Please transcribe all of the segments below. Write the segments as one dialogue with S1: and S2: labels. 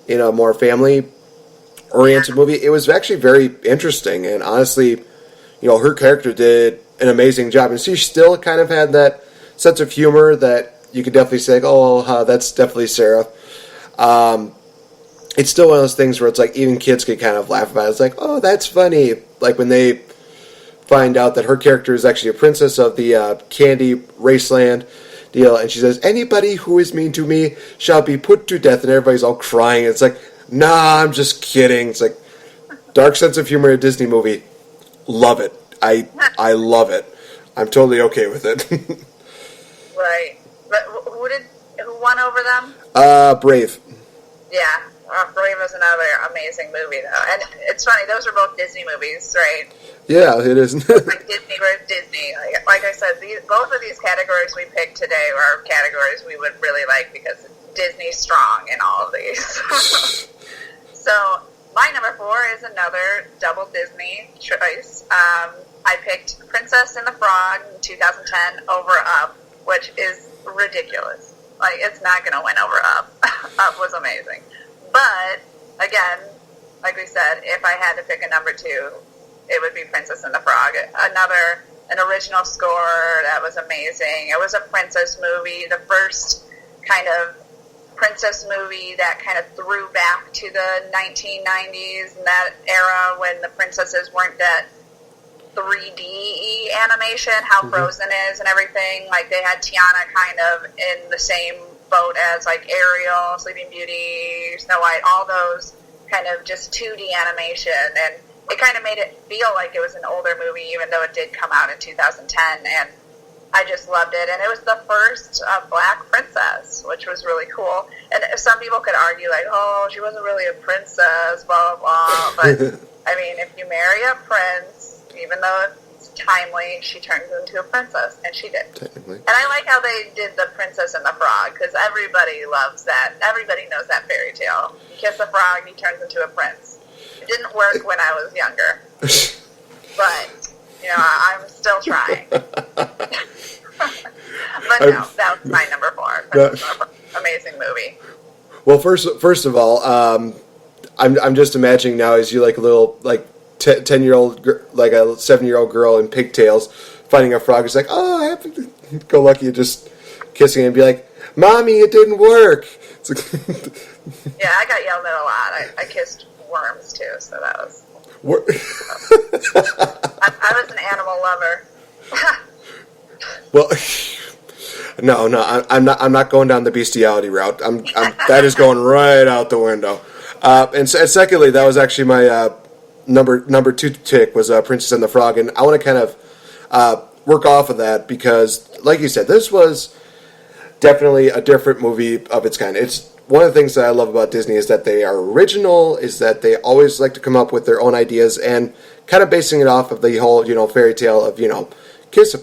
S1: in a more family-oriented movie, it was actually very interesting. And honestly, her character did an amazing job. And she still kind of had that sense of humor that you could definitely say, oh, that's definitely Sarah. It's still one of those things where it's like even kids could kind of laugh about it. It's like, oh, that's funny. Like when they find out that her character is actually a princess of the Candy Raceland deal, and she says, anybody who is mean to me shall be put to death, and everybody's all crying. It's like, nah, I'm just kidding. It's like, dark sense of humor in a Disney movie. Love it. I love it. I'm totally okay with it.
S2: Right. But who won over them?
S1: Brave.
S2: Yeah. Brave was another amazing movie, though. And it's funny, those are both Disney movies, right?
S1: Yeah, it is.
S2: Like Disney versus Disney. Like I said, both of these categories we picked today are categories we would really like because Disney's strong in all of these. So, my number 4 is another double Disney choice. I picked Princess and the Frog in 2010 over Up, which is ridiculous. Like, it's not going to win over Up. Up was amazing. But, again, like we said, if I had to pick a number 2, it would be Princess and the Frog. An original score that was amazing. It was a princess movie, the first kind of princess movie that kind of threw back to the 1990s and that era when the princesses weren't that 3D animation, how Frozen is and everything. Like, they had Tiana kind of in the same boat as, like, Ariel, Sleeping Beauty, Snow White, all those kind of just 2D animation. And it kind of made it feel like it was an older movie, even though it did come out in 2010. And I just loved it. And it was the first black princess, which was really cool. And some people could argue, like, oh, she wasn't really a princess, blah, blah, blah. But, I mean, if you marry a prince, even though it's timely, she turns into a princess. And she did.
S1: Technically.
S2: And I like how they did the Princess and the Frog, because everybody loves that. Everybody knows that fairy tale. You kiss a frog, he turns into a prince. It didn't work when I was younger. But, I'm still trying. But no, that was my number 4. Amazing movie.
S1: Well, first of all, I'm just imagining now as you like a little 10-year-old, like a 7-year-old girl in pigtails finding a frog. It's like, oh, I happen to go lucky and just kissing it and be like, Mommy, it didn't work. It's like
S2: yeah, I got yelled at a lot. I kissed worms too, so that was. I was an animal lover.
S1: Well, no, I'm not going down the bestiality route. That is going right out the window. And secondly, that was actually my number 2 pick was Princess and the Frog, and I want to kind of work off of that because, like you said, this was definitely a different movie of its kind. It's one of the things that I love about Disney is that they are original, is that they always like to come up with their own ideas and kind of basing it off of the whole, fairy tale of, kiss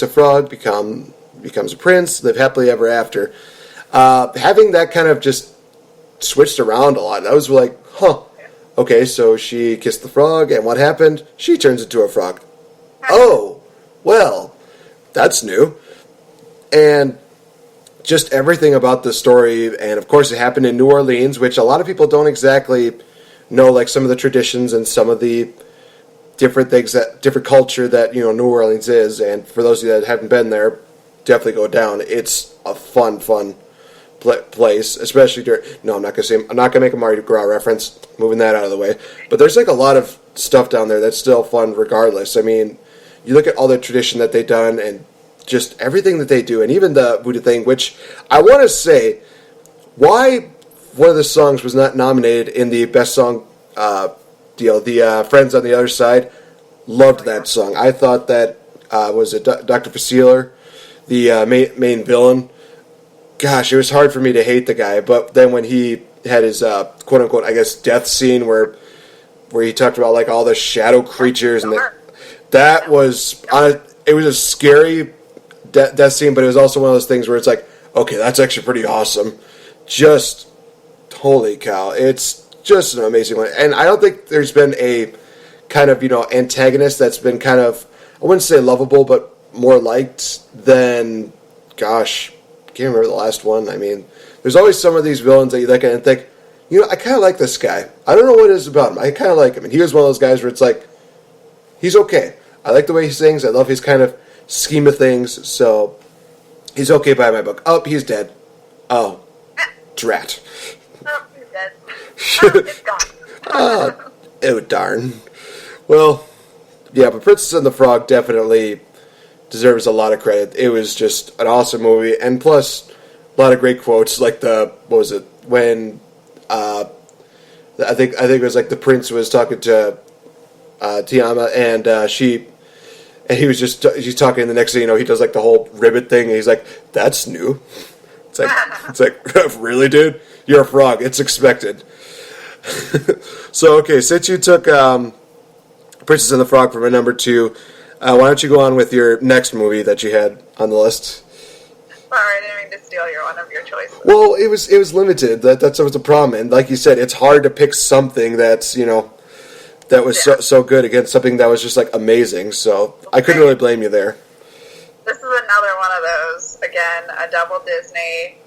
S1: a frog, becomes a prince, live happily ever after. Having that kind of just switched around a lot. I was like, okay, so she kissed the frog, and what happened? She turns into a frog. Oh, well, that's new. And just everything about the story, and of course it happened in New Orleans, which a lot of people don't exactly know, like some of the traditions and some of the different things, different culture that, New Orleans is. And for those of you that haven't been there, definitely go down. It's a fun place, especially during. No, I'm not gonna make a Mardi Gras reference. Moving that out of the way. But there's like a lot of stuff down there that's still fun, regardless. I mean, you look at all the tradition that they've done and just everything that they do, and even the Woulda thing, which I want to say, why one of the songs was not nominated in the best song deal. The Friends on the Other Side, loved that song. I thought that was it Dr. Facilier, the main villain. Gosh, it was hard for me to hate the guy, but then when he had his quote unquote, I guess, death scene where he talked about like all the shadow creatures and that was it was a scary death scene, but it was also one of those things where it's like, okay, that's actually pretty awesome. Just holy cow, it's just an amazing one. And I don't think there's been a kind of antagonist that's been kind of, I wouldn't say lovable, but more liked than, gosh, I can't remember the last one. I mean, there's always some of these villains that you look at and think, I kind of like this guy. I don't know what it is about him. I kind of like him. And he was one of those guys where it's like, he's okay. I like the way he sings. I love his kind of scheme of things. So he's okay by my book. Oh, he's dead. Oh, drat.
S2: Oh, he's dead. Oh, it's gone.
S1: Oh, darn. Well, yeah, but Princess and the Frog definitely deserves a lot of credit. It was just an awesome movie. And plus, a lot of great quotes. Like what was it? When... I think it was like the prince was talking to Tiana, and he was just he's talking, and the next thing he does like the whole ribbit thing, and he's like, "That's new." It's like really, dude? You're a frog. It's expected. So okay, since you took Princess and the Frog for my number 2, why don't you go on with your next movie that you had on the list?
S2: Sorry, I didn't mean to steal one of your choices.
S1: Well, it was limited. That's the problem. And like you said, it's hard to pick something that's that was so good against something that was just like amazing. So I couldn't really blame you there.
S2: This is another one of those. Again, a double Disney,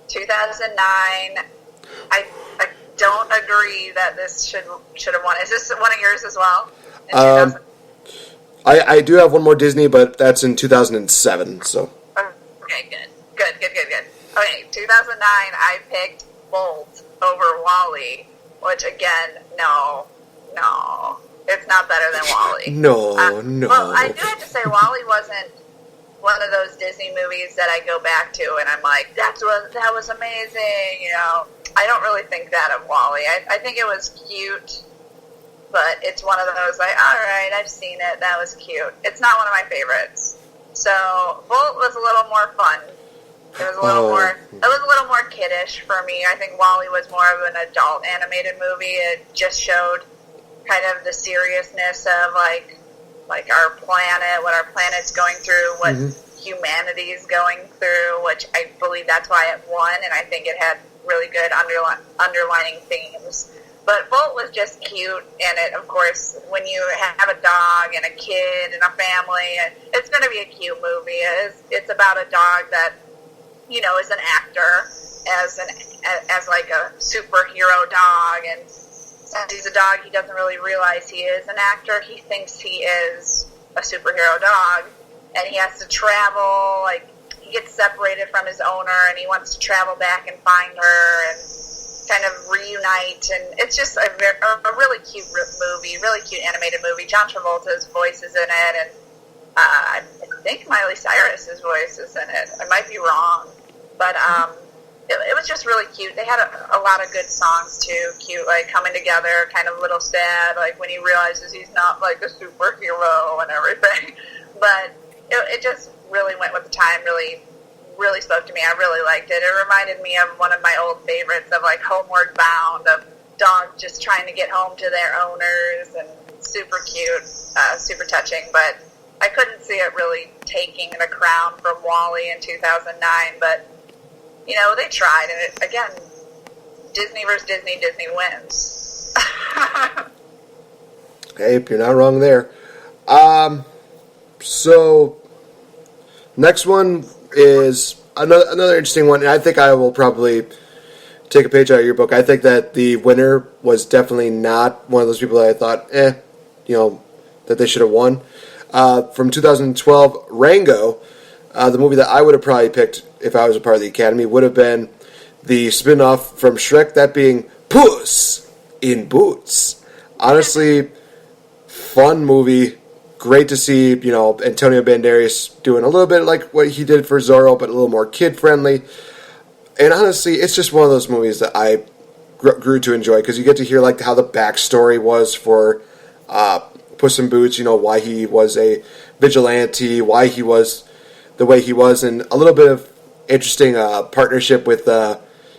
S2: 2009. I don't agree that this should have won. Is this one of yours as well?
S1: I do have one more Disney, but that's in 2007. So.
S2: Okay, good. Okay, 2009, I picked Bolt over Wall-E, which again, no, it's not better than Wall-E.
S1: No.
S2: Well, I do have to say, Wall-E wasn't one of those Disney movies that I go back to and I'm like, that was amazing, I don't really think that of Wall-E. I think it was cute, but it's one of those like, all right, I've seen it, that was cute. It's not one of my favorites. So Bolt was a little more fun. It was a little more. It was a little more kiddish for me. I think Wall-E was more of an adult animated movie. It just showed kind of the seriousness of like our planet, what our planet's going through, what humanity is going through. Which I believe that's why it won, and I think it had really good underlining themes. But Bolt was just cute, and it, of course, when you have a dog and a kid and a family, it's going to be a cute movie. It's about a dog that, is an actor as like a superhero dog, and since he's a dog, he doesn't really realize he is an actor. He thinks he is a superhero dog, and he has to travel. Like, he gets separated from his owner, and he wants to travel back and find her, and kind of reunite, and it's just a really cute movie, really cute animated movie. John Travolta's voice is in it, and I think Miley Cyrus's voice is in it. I might be wrong, but it was just really cute. They had a lot of good songs too, cute, like Coming Together, kind of a little sad, like when he realizes he's not like a superhero and everything. But it just really went with the time, really spoke to me. I really liked it. It reminded me of one of my old favorites of like Homeward Bound, of dogs just trying to get home to their owners, and super cute, super touching. But I couldn't see it really taking the crown from Wall-E in 2009. But they tried, and again, Disney versus Disney, Disney wins.
S1: Hey, you're not wrong there. So next one is another interesting one, and I think I will probably take a page out of your book. I think that the winner was definitely not one of those people that I thought, that they should have won. From 2012, Rango, the movie that I would have probably picked if I was a part of the Academy, would have been the spin-off from Shrek, that being Puss in Boots. Honestly, fun movie. Great to see, Antonio Banderas doing a little bit like what he did for Zorro, but a little more kid-friendly. And honestly, it's just one of those movies that I grew to enjoy, because you get to hear like how the backstory was for Puss in Boots, why he was a vigilante, why he was the way he was, and a little bit of interesting partnership with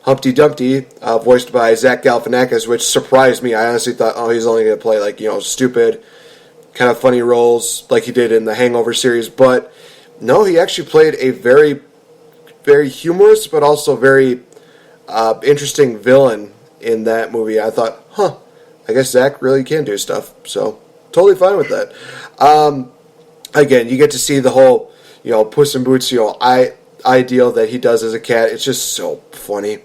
S1: Humpty Dumpty, voiced by Zach Galifianakis, which surprised me. I honestly thought, he's only going to play like, stupid, kind of funny roles like he did in the Hangover series, but no, he actually played a very, very humorous but also very interesting villain in that movie. I thought, I guess Zach really can do stuff, so totally fine with that. Again, you get to see the whole, Puss in Boots, ideal that he does as a cat. It's just so funny.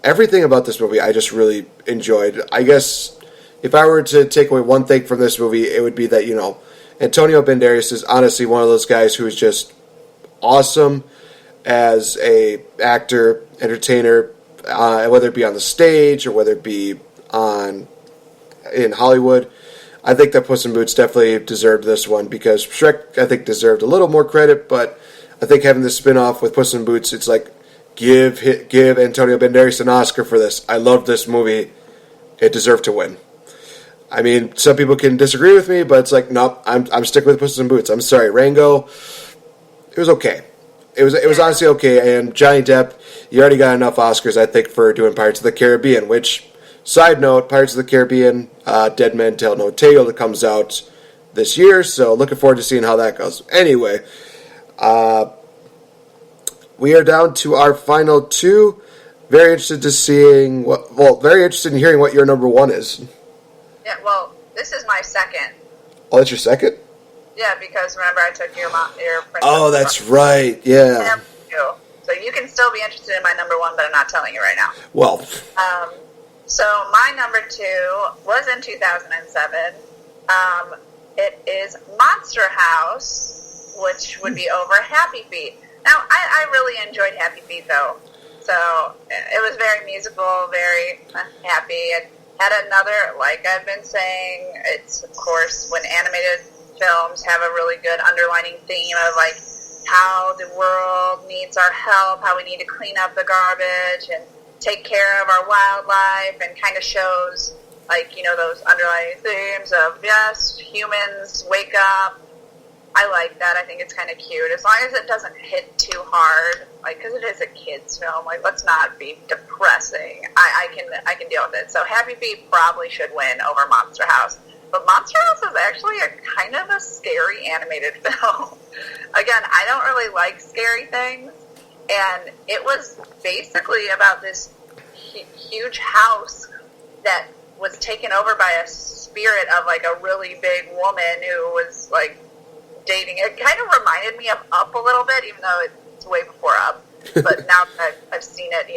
S1: everything about this movie I just really enjoyed. I guess if I were to take away one thing from this movie, it would be that, Antonio Banderas is honestly one of those guys who is just awesome as a actor, entertainer, whether it be on the stage or whether it be in Hollywood. I think that Puss in Boots definitely deserved this one because Shrek, I think, deserved a little more credit, but I think having this spin-off with Puss in Boots, it's like, give Antonio Banderas an Oscar for this. I love this movie. It deserved to win. I mean, some people can disagree with me, but it's like, nope, I'm sticking with Puss in Boots. I'm sorry, Rango, it was okay. It was honestly okay, and Johnny Depp, you already got enough Oscars, I think, for doing Pirates of the Caribbean, which, side note, Pirates of the Caribbean, Dead Man Tell No Tale, that comes out this year, so looking forward to seeing how that goes. Anyway, we are down to our final two. Very interested in hearing what your number one is.
S2: Yeah, well, this is my second.
S1: Oh, that's your second?
S2: Yeah, because remember I took your princess.
S1: Oh, that's right. Yeah.
S2: So you can still be interested in my number one, but I'm not telling you right now.
S1: Well.
S2: So my number two was in 2007. It is Monster House, which would be over Happy Feet. Now, I really enjoyed Happy Feet, though. So it was very musical, very happy. It had another, like I've been saying, it's, of course, when animated films have a really good underlining theme of, like, how the world needs our help, how we need to clean up the garbage and take care of our wildlife, and kind of shows, like, those underlying themes of, yes, humans, wake up. I like that. I think it's kind of cute. As long as it doesn't hit too hard, like, because it is a kid's film, like, let's not be depressing. I can deal with it. So Happy Feet probably should win over Monster House. But Monster House is actually a kind of a scary animated film. Again, I don't really like scary things. And it was basically about this huge house that was taken over by a spirit of, like, a really big woman who was, like, dating. It kind of reminded me of Up a little bit, even though it's way before Up. But now that I've seen it,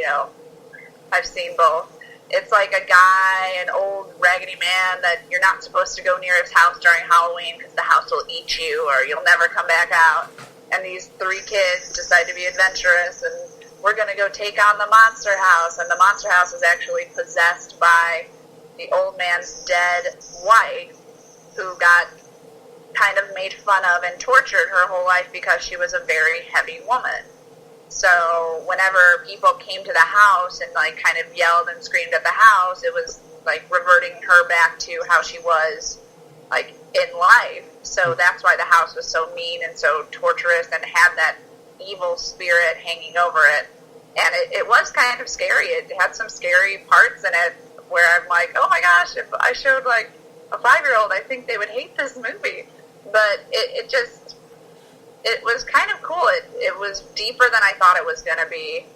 S2: I've seen both. It's like a guy, an old raggedy man that you're not supposed to go near his house during Halloween because the house will eat you or you'll never come back out. And these three kids decide to be adventurous, and we're going to go take on the Monster House. And the Monster House is actually possessed by the old man's dead wife, who got kind of made fun of and tortured her whole life because she was a very heavy woman. So whenever people came to the house and, like, kind of yelled and screamed at the house, it was, like, reverting her back to how she was, like, in life. So that's why the house was so mean and so torturous and had that evil spirit hanging over it. And it was kind of scary. It had some scary parts in it where I'm like, oh my gosh, if I showed, like, a 5-year-old, I think they would hate this movie. But it was kind of cool. It was deeper than I thought it was going to be.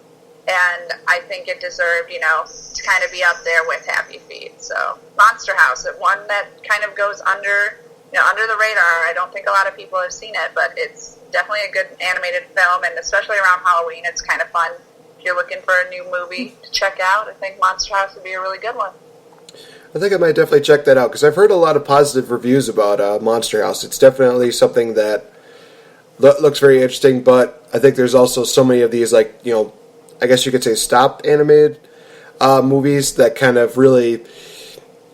S2: And I think it deserved, to kind of be up there with Happy Feet. So Monster House, one that kind of goes under the radar. I don't think a lot of people have seen it, but it's definitely a good animated film. And especially around Halloween, it's kind of fun. If you're looking for a new movie to check out, I think Monster House would be a really good one.
S1: I think I might definitely check that out because I've heard a lot of positive reviews about Monster House. It's definitely something that looks very interesting, but I think there's also so many of these, like, I guess you could say stop animated movies that kind of really,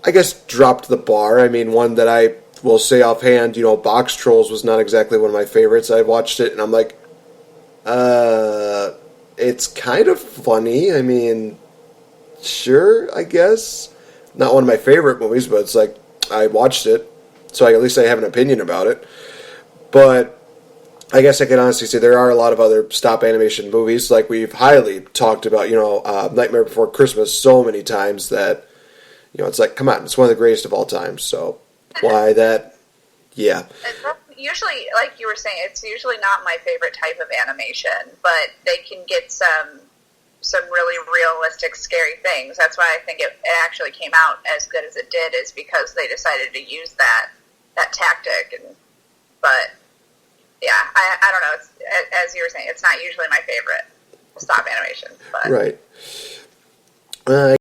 S1: I guess, dropped the bar. I mean, one that I will say offhand, Box Trolls was not exactly one of my favorites. I watched it and I'm like, it's kind of funny. I mean, sure, I guess. Not one of my favorite movies, but it's like, I watched it, so at least I have an opinion about it. But I guess I can honestly say there are a lot of other stop animation movies, like we've highly talked about, Nightmare Before Christmas so many times that, it's like, come on, it's one of the greatest of all time. So why that? Yeah.
S2: Usually, like you were saying, it's usually not my favorite type of animation, but they can get some really realistic, scary things. That's why I think it actually came out as good as it did, is because they decided to use that tactic. But yeah, I don't know. It's, as you were saying, it's not usually my favorite stop animation. But.
S1: Right. Uh,